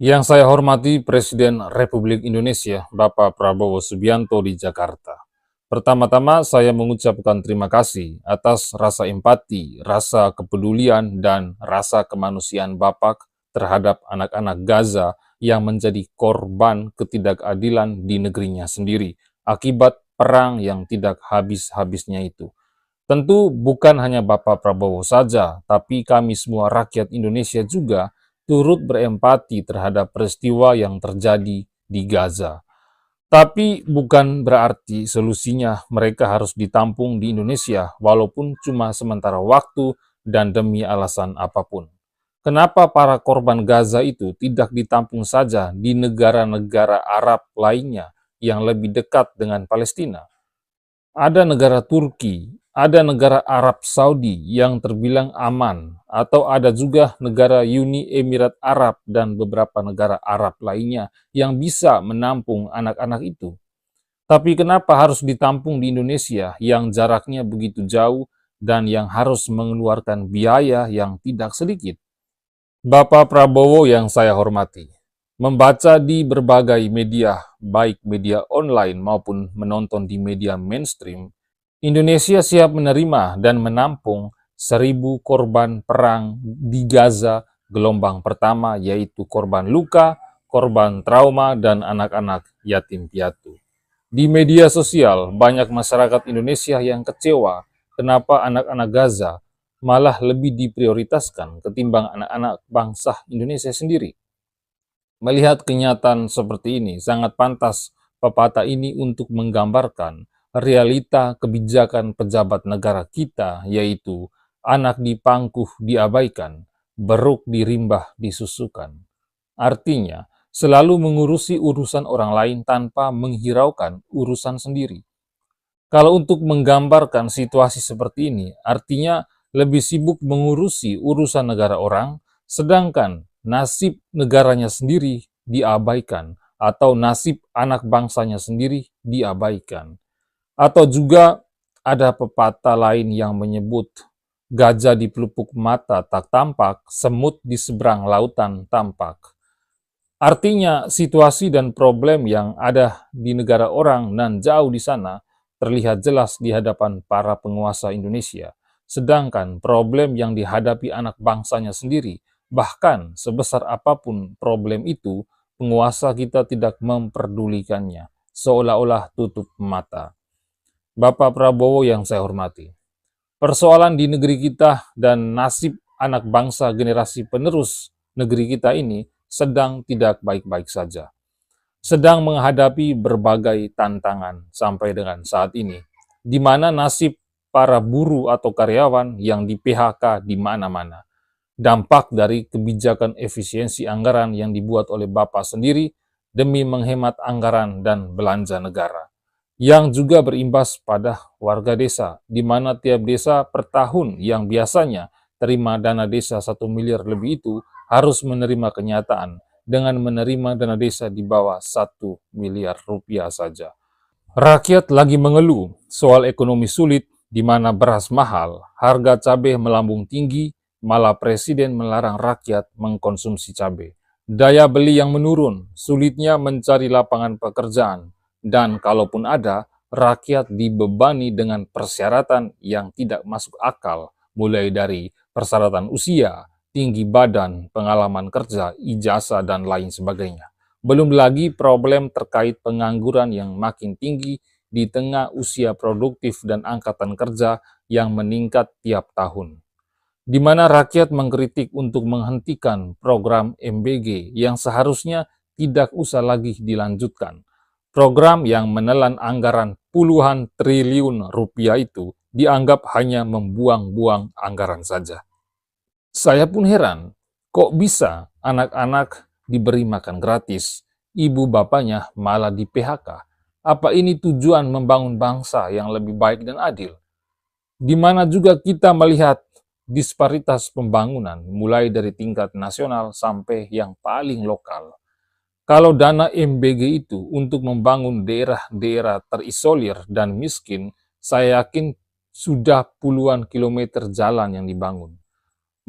Yang saya hormati Presiden Republik Indonesia, Bapak Prabowo Subianto di Jakarta. Pertama-tama saya mengucapkan terima kasih atas rasa empati, rasa kepedulian, dan rasa kemanusiaan Bapak terhadap anak-anak Gaza yang menjadi korban ketidakadilan di negerinya sendiri akibat perang yang tidak habis-habisnya itu. Tentu bukan hanya Bapak Prabowo saja, tapi kami semua rakyat Indonesia juga turut berempati terhadap peristiwa yang terjadi di Gaza. Tapi bukan berarti solusinya mereka harus ditampung di Indonesia walaupun cuma sementara waktu dan demi alasan apapun. Kenapa para korban Gaza itu tidak ditampung saja di negara-negara Arab lainnya yang lebih dekat dengan Palestina? Ada negara Turki, ada negara Arab Saudi yang terbilang aman, atau ada juga negara Uni Emirat Arab dan beberapa negara Arab lainnya yang bisa menampung anak-anak itu. Tapi kenapa harus ditampung di Indonesia yang jaraknya begitu jauh dan yang harus mengeluarkan biaya yang tidak sedikit? Bapak Prabowo yang saya hormati, membaca di berbagai media, baik media online maupun menonton di media mainstream, Indonesia siap menerima dan menampung 1.000 korban perang di Gaza gelombang pertama, yaitu korban luka, korban trauma, dan anak-anak yatim piatu. Di media sosial, banyak masyarakat Indonesia yang kecewa kenapa anak-anak Gaza malah lebih diprioritaskan ketimbang anak-anak bangsa Indonesia sendiri. Melihat kenyataan seperti ini, sangat pantas pepatah ini untuk menggambarkan realita kebijakan pejabat negara kita, yaitu anak dipangkuh diabaikan, beruk dirimbah disusukan. Artinya, selalu mengurusi urusan orang lain tanpa menghiraukan urusan sendiri. Kalau untuk menggambarkan situasi seperti ini, artinya lebih sibuk mengurusi urusan negara orang, sedangkan nasib negaranya sendiri diabaikan, atau nasib anak bangsanya sendiri diabaikan. Atau juga ada pepatah lain yang menyebut, gajah di pelupuk mata tak tampak, semut di seberang lautan tampak. Artinya, situasi dan problem yang ada di negara orang nan jauh di sana terlihat jelas di hadapan para penguasa Indonesia. Sedangkan problem yang dihadapi anak bangsanya sendiri, bahkan sebesar apapun problem itu, penguasa kita tidak memperdulikannya, seolah-olah tutup mata. Bapak Prabowo yang saya hormati, persoalan di negeri kita dan nasib anak bangsa generasi penerus negeri kita ini sedang tidak baik-baik saja. Sedang menghadapi berbagai tantangan sampai dengan saat ini, di mana nasib para buruh atau karyawan yang di PHK di mana-mana. Dampak dari kebijakan efisiensi anggaran yang dibuat oleh Bapak sendiri demi menghemat anggaran dan belanja negara, yang juga berimbas pada warga desa, di mana tiap desa per tahun yang biasanya terima dana desa 1 miliar lebih itu harus menerima kenyataan dengan menerima dana desa di bawah 1 miliar rupiah saja. Rakyat lagi mengeluh soal ekonomi sulit di mana beras mahal, harga cabai melambung tinggi, malah presiden melarang rakyat mengkonsumsi cabai. Daya beli yang menurun, sulitnya mencari lapangan pekerjaan, dan kalaupun ada, rakyat dibebani dengan persyaratan yang tidak masuk akal, mulai dari persyaratan usia, tinggi badan, pengalaman kerja, ijazah, dan lain sebagainya. Belum lagi problem terkait pengangguran yang makin tinggi di tengah usia produktif dan angkatan kerja yang meningkat tiap tahun. Di mana rakyat mengkritik untuk menghentikan program MBG yang seharusnya tidak usah lagi dilanjutkan. Program yang menelan anggaran puluhan triliun rupiah itu dianggap hanya membuang-buang anggaran saja. Saya pun heran, kok bisa anak-anak diberi makan gratis, ibu bapaknya malah di PHK. Apa ini tujuan membangun bangsa yang lebih baik dan adil? Di mana juga kita melihat disparitas pembangunan mulai dari tingkat nasional sampai yang paling lokal. Kalau dana MBG itu untuk membangun daerah-daerah terisolir dan miskin, saya yakin sudah puluhan kilometer jalan yang dibangun.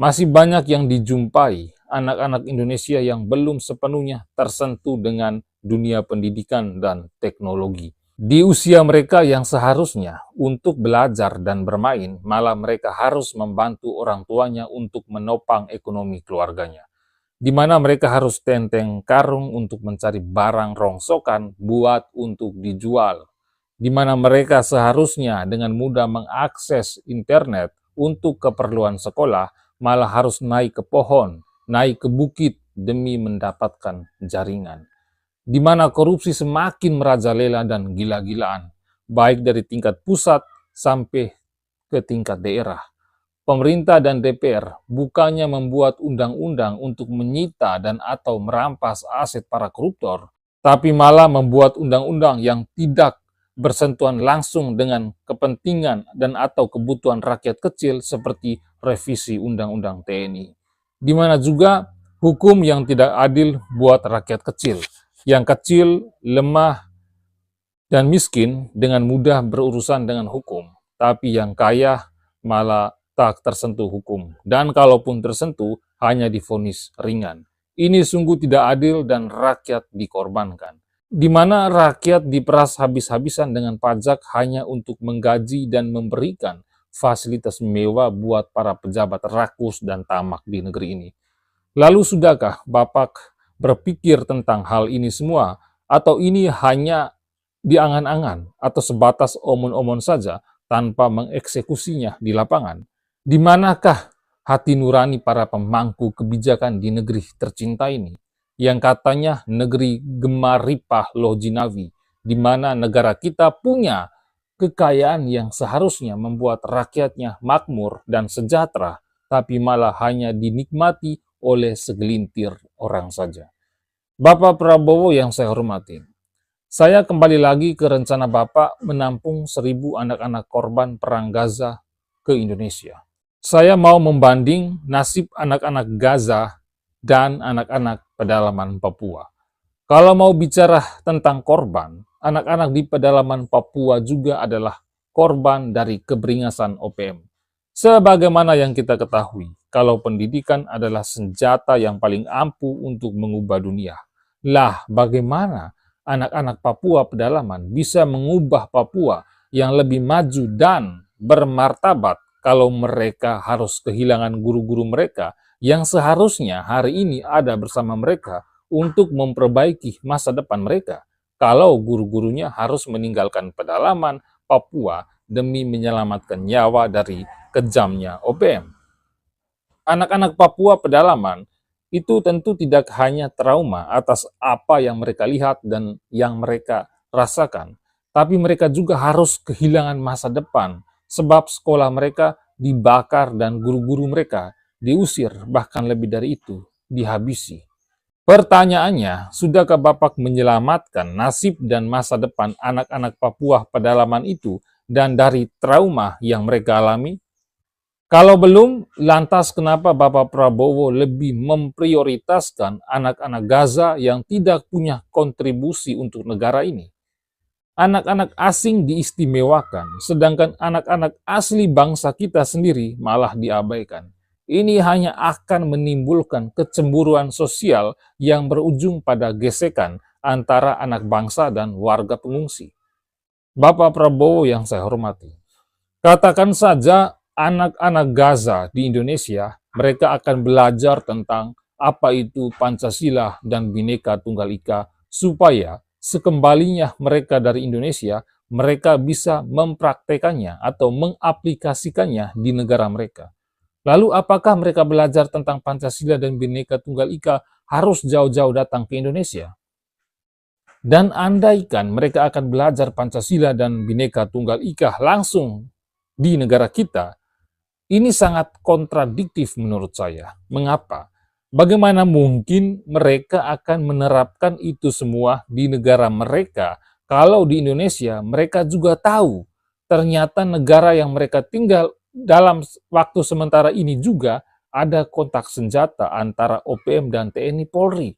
Masih banyak yang dijumpai anak-anak Indonesia yang belum sepenuhnya tersentuh dengan dunia pendidikan dan teknologi. Di usia mereka yang seharusnya untuk belajar dan bermain, malah mereka harus membantu orang tuanya untuk menopang ekonomi keluarganya, di mana mereka harus tenteng karung untuk mencari barang rongsokan buat untuk dijual, di mana mereka seharusnya dengan mudah mengakses internet untuk keperluan sekolah, malah harus naik ke pohon, naik ke bukit demi mendapatkan jaringan, di mana korupsi semakin merajalela dan gila-gilaan, baik dari tingkat pusat sampai ke tingkat daerah. Pemerintah dan DPR bukannya membuat undang-undang untuk menyita dan atau merampas aset para koruptor, tapi malah membuat undang-undang yang tidak bersentuhan langsung dengan kepentingan dan atau kebutuhan rakyat kecil seperti revisi Undang-Undang TNI. Di mana juga hukum yang tidak adil buat rakyat kecil, yang kecil, lemah, dan miskin dengan mudah berurusan dengan hukum, tapi yang kaya malah tak tersentuh hukum, dan kalaupun tersentuh, hanya divonis ringan. Ini sungguh tidak adil dan rakyat dikorbankan, di mana rakyat diperas habis-habisan dengan pajak hanya untuk menggaji dan memberikan fasilitas mewah buat para pejabat rakus dan tamak di negeri ini. Lalu sudahkah Bapak berpikir tentang hal ini semua, atau ini hanya di angan-angan atau sebatas omon-omon saja tanpa mengeksekusinya di lapangan? Di manakah hati nurani para pemangku kebijakan di negeri tercinta ini, yang katanya negeri gemar ripah loh jinawi, di mana negara kita punya kekayaan yang seharusnya membuat rakyatnya makmur dan sejahtera, tapi malah hanya dinikmati oleh segelintir orang saja. Bapak Prabowo yang saya hormati, saya kembali lagi ke rencana Bapak menampung 1.000 anak-anak korban perang Gaza ke Indonesia. Saya mau membanding nasib anak-anak Gaza dan anak-anak pedalaman Papua. Kalau mau bicara tentang korban, anak-anak di pedalaman Papua juga adalah korban dari keberingasan OPM. Sebagaimana yang kita ketahui, kalau pendidikan adalah senjata yang paling ampuh untuk mengubah dunia. Lah, bagaimana anak-anak Papua pedalaman bisa mengubah Papua yang lebih maju dan bermartabat kalau mereka harus kehilangan guru-guru mereka yang seharusnya hari ini ada bersama mereka untuk memperbaiki masa depan mereka, kalau guru-gurunya harus meninggalkan pedalaman Papua demi menyelamatkan nyawa dari kejamnya OPM. Anak-anak Papua pedalaman itu tentu tidak hanya trauma atas apa yang mereka lihat dan yang mereka rasakan, tapi mereka juga harus kehilangan masa depan, sebab sekolah mereka dibakar dan guru-guru mereka diusir, bahkan lebih dari itu, dihabisi. Pertanyaannya, sudahkah Bapak menyelamatkan nasib dan masa depan anak-anak Papua pedalaman itu dan dari trauma yang mereka alami? Kalau belum, lantas kenapa Bapak Prabowo lebih memprioritaskan anak-anak Gaza yang tidak punya kontribusi untuk negara ini? Anak-anak asing diistimewakan, sedangkan anak-anak asli bangsa kita sendiri malah diabaikan. Ini hanya akan menimbulkan kecemburuan sosial yang berujung pada gesekan antara anak bangsa dan warga pengungsi. Bapak Prabowo yang saya hormati, katakan saja anak-anak Gaza di Indonesia, mereka akan belajar tentang apa itu Pancasila dan Bhinneka Tunggal Ika, supaya sekembalinya mereka dari Indonesia, mereka bisa mempraktekannya atau mengaplikasikannya di negara mereka. Lalu apakah mereka belajar tentang Pancasila dan Bhinneka Tunggal Ika harus jauh-jauh datang ke Indonesia? Dan andaikan mereka akan belajar Pancasila dan Bhinneka Tunggal Ika langsung di negara kita, ini sangat kontradiktif menurut saya. Mengapa? Bagaimana mungkin mereka akan menerapkan itu semua di negara mereka kalau di Indonesia mereka juga tahu ternyata negara yang mereka tinggal dalam waktu sementara ini juga ada kontak senjata antara OPM dan TNI Polri.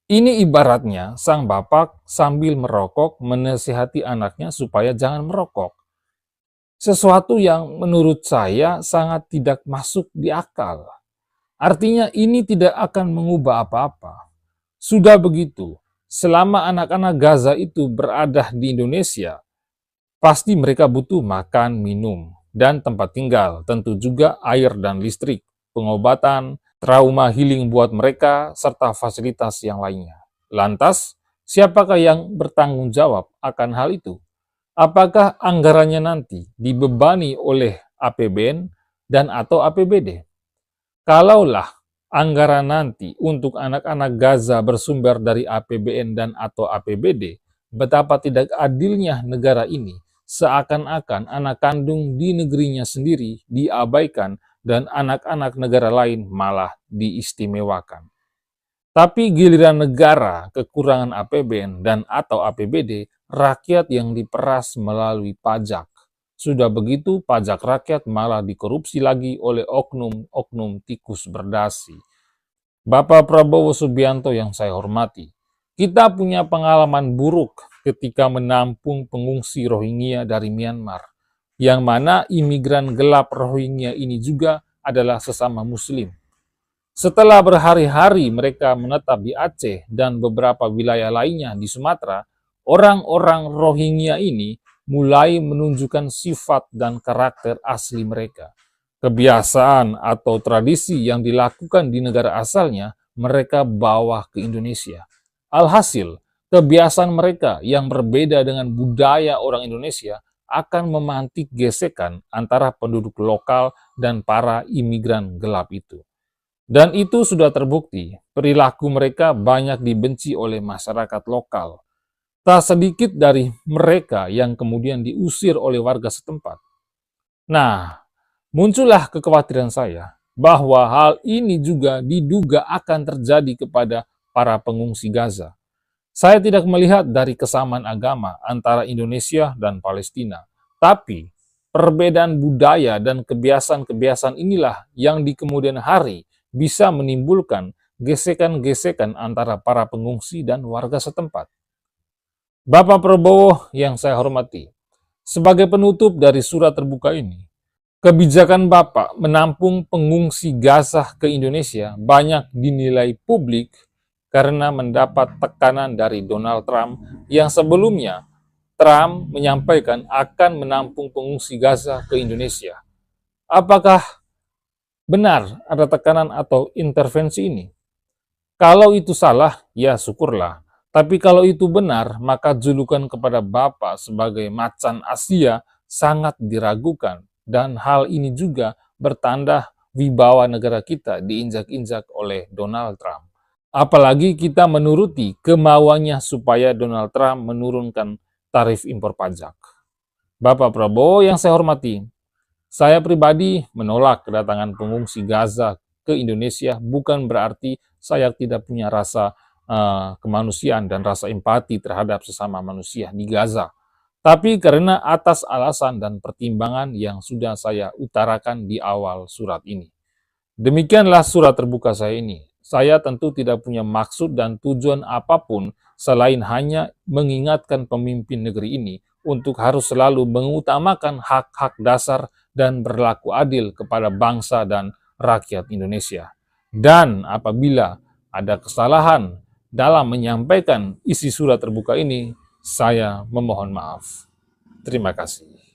Ini ibaratnya sang bapak sambil merokok menasihati anaknya supaya jangan merokok. Sesuatu yang menurut saya sangat tidak masuk di akal. Artinya ini tidak akan mengubah apa-apa. Sudah begitu, selama anak-anak Gaza itu berada di Indonesia, pasti mereka butuh makan, minum, dan tempat tinggal, tentu juga air dan listrik, pengobatan, trauma healing buat mereka, serta fasilitas yang lainnya. Lantas, siapakah yang bertanggung jawab akan hal itu? Apakah anggarannya nanti dibebani oleh APBN dan atau APBD? Kalaulah anggaran nanti untuk anak-anak Gaza bersumber dari APBN dan atau APBD, betapa tidak adilnya negara ini, seakan-akan anak kandung di negerinya sendiri diabaikan dan anak-anak negara lain malah diistimewakan. Tapi giliran negara kekurangan APBN dan atau APBD, rakyat yang diperas melalui pajak. Sudah begitu, pajak rakyat malah dikorupsi lagi oleh oknum-oknum tikus berdasi. Bapak Prabowo Subianto yang saya hormati, kita punya pengalaman buruk ketika menampung pengungsi Rohingya dari Myanmar, yang mana imigran gelap Rohingya ini juga adalah sesama Muslim. Setelah berhari-hari mereka menetap di Aceh dan beberapa wilayah lainnya di Sumatera, orang-orang Rohingya ini mulai menunjukkan sifat dan karakter asli mereka. Kebiasaan atau tradisi yang dilakukan di negara asalnya, mereka bawa ke Indonesia. Alhasil, kebiasaan mereka yang berbeda dengan budaya orang Indonesia akan memantik gesekan antara penduduk lokal dan para imigran gelap itu. Dan itu sudah terbukti, perilaku mereka banyak dibenci oleh masyarakat lokal. Tak sedikit dari mereka yang kemudian diusir oleh warga setempat. Nah, muncullah kekhawatiran saya bahwa hal ini juga diduga akan terjadi kepada para pengungsi Gaza. Saya tidak melihat dari kesamaan agama antara Indonesia dan Palestina, tapi perbedaan budaya dan kebiasaan-kebiasaan inilah yang di kemudian hari bisa menimbulkan gesekan-gesekan antara para pengungsi dan warga setempat. Bapak Prabowo yang saya hormati, sebagai penutup dari surat terbuka ini, kebijakan Bapak menampung pengungsi Gaza ke Indonesia banyak dinilai publik karena mendapat tekanan dari Donald Trump yang sebelumnya Trump menyampaikan akan menampung pengungsi Gaza ke Indonesia. Apakah benar ada tekanan atau intervensi ini? Kalau itu salah, ya syukurlah. Tapi kalau itu benar, maka julukan kepada Bapak sebagai macan Asia sangat diragukan. Dan hal ini juga bertanda wibawa negara kita diinjak-injak oleh Donald Trump. Apalagi kita menuruti kemauannya supaya Donald Trump menurunkan tarif impor pajak. Bapak Prabowo yang saya hormati, saya pribadi menolak kedatangan pengungsi Gaza ke Indonesia bukan berarti saya tidak punya rasa kemanusiaan dan rasa empati terhadap sesama manusia di Gaza. Tapi karena atas alasan dan pertimbangan yang sudah saya utarakan di awal surat ini. Demikianlah surat terbuka saya ini. Saya tentu tidak punya maksud dan tujuan apapun selain hanya mengingatkan pemimpin negeri ini untuk harus selalu mengutamakan hak-hak dasar dan berlaku adil kepada bangsa dan rakyat Indonesia. Dan apabila ada kesalahan dalam menyampaikan isi surat terbuka ini, saya memohon maaf. Terima kasih.